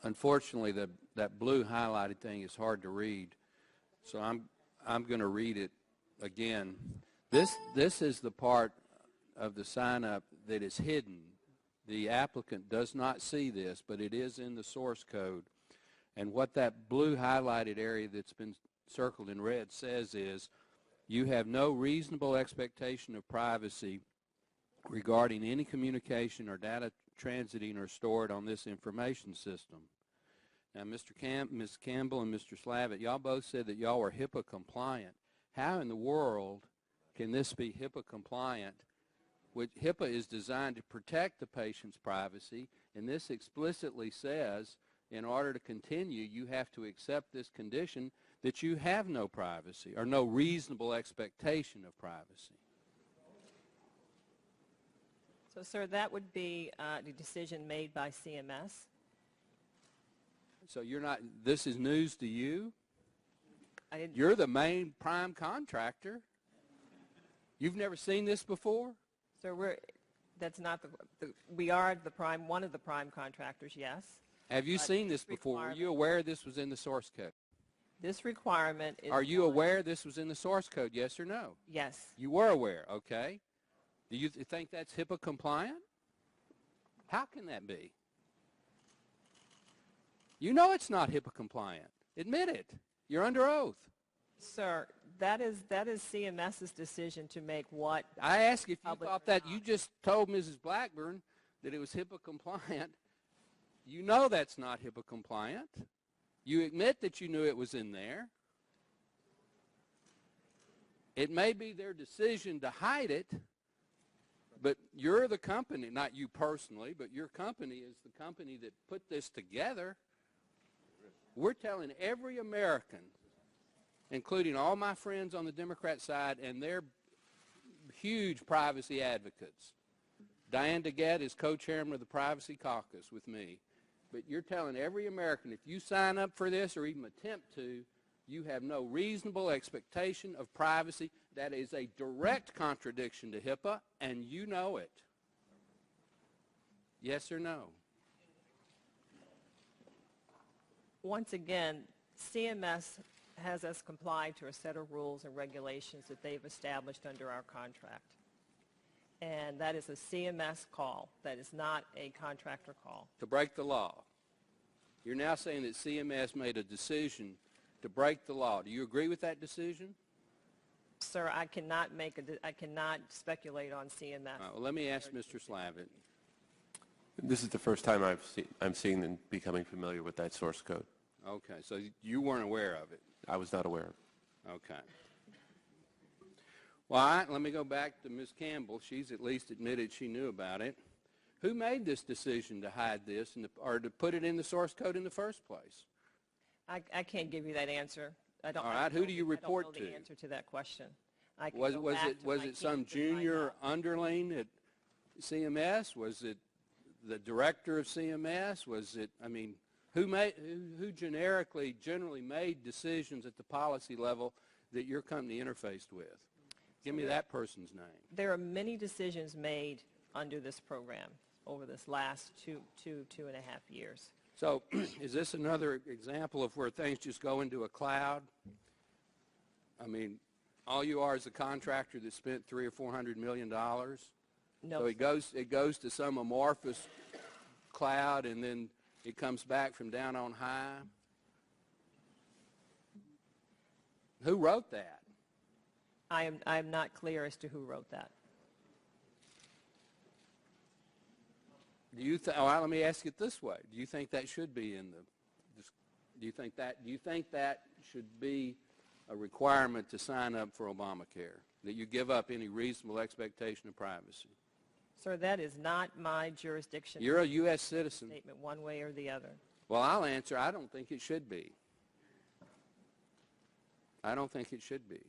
Unfortunately, that blue highlighted thing is hard to read, so I'm going to read it again. This is the part of the sign-up that is hidden. The applicant does not see this, but it is in the source code. And what that blue highlighted area that's been circled in red says is, you have no reasonable expectation of privacy regarding any communication or data transiting or stored on this information system. Now, Ms. Campbell and Mr. Slavitt, y'all both said that y'all were HIPAA compliant. How in the world can this be HIPAA compliant? Which HIPAA is designed to protect the patient's privacy, and this explicitly says in order to continue, you have to accept this condition that you have no privacy or no reasonable expectation of privacy. So, sir, that would be the decision made by CMS. So you're not, this is news to you? I didn't. You're the main prime contractor. You've never seen this before? Sir, that's not we are the prime, one of the prime contractors, yes. Have you seen this before? Were you aware this was in the source code? This requirement is... Are you aware this was in the source code, yes or no? Yes. You were aware, okay. Do you think that's HIPAA compliant? How can that be? You know it's not HIPAA compliant. Admit it. You're under oath. Sir, that is CMS's decision to make what... I asked if you thought that. You just told Mrs. Blackburn that it was HIPAA compliant. You know that's not HIPAA compliant. You admit that you knew it was in there. It may be their decision to hide it, but you're the company, not you personally, but your company is the company that put this together. We're telling every American, including all my friends on the Democrat side, and they're huge privacy advocates. Diane DeGette is co-chairman of the Privacy Caucus with me. But you're telling every American, if you sign up for this or even attempt to, you have no reasonable expectation of privacy. That is a direct contradiction to HIPAA, and you know it. Yes or no? Once again, CMS has us comply to a set of rules and regulations that they've established under our contract. And that is a CMS call. That is not a contractor call. To break the law. You're now saying that CMS made a decision to break the law. Do you agree with that decision? Sir, I cannot speculate on CMS. All right, well, let me ask Mr. Slavitt. This is the first time I'm seeing and becoming familiar with that source code. Okay, so you weren't aware of it. I was not aware of it. Okay. Well, all right, let me go back to Ms. Campbell. She's at least admitted she knew about it. Who made this decision to hide this or to put it in the source code in the first place? I can't give you that answer. I don't. All right, who do you report I don't know the answer to that question. Was it some junior underling at CMS? Was it the director of CMS? Was it? I mean, who generally made decisions at the policy level that your company interfaced with? Give me that person's name. There are many decisions made under this program over this last two and a half years. So is this another example of where things just go into a cloud? I mean, all you are is a contractor that spent $300 or $400 million. No. So it goes to some amorphous cloud, and then it comes back from down on high. Who wrote that? I am not clear as to who wrote that. Do you let me ask it this way: do you think that should be in the? Do you think that should be a requirement to sign up for Obamacare? That you give up any reasonable expectation of privacy? Sir, that is not my jurisdiction. You're a U.S. citizen. Statement one way or the other. Well, I'll answer. I don't think it should be. I don't think it should be.